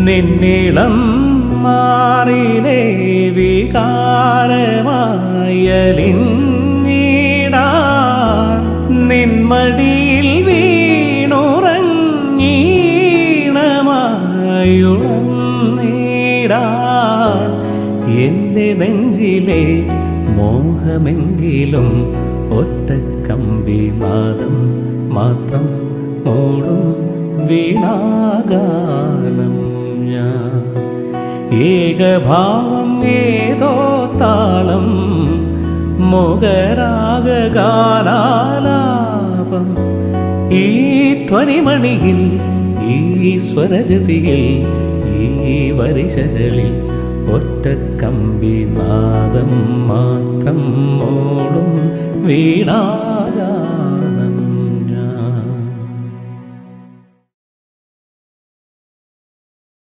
നിന്നിളം മാറിലെ വികാരമായലിഞ്ഞിടാൻ നിന്മടിയിൽ വീണുറങ്ങീണമായുണർന്നിടാൻ എൻ്റെ നെഞ്ചിലെ മോഹമെങ്കിലും ഒറ്റക്കമ്പി നാദം മാത്രം മൂളും വീണാഗാനം ഞാൻ. ഏകഭാവം ഏതോ താളം മോഹരാഗാലാപം ഈ ധ്വനിമണിയിൽ ഈ സ്വരജതിയിൽ ഈ വരിശകളിൽ ഒറ്റക്കമ്പി നാദം മാത്രം മൂളും വീണാഗാനം.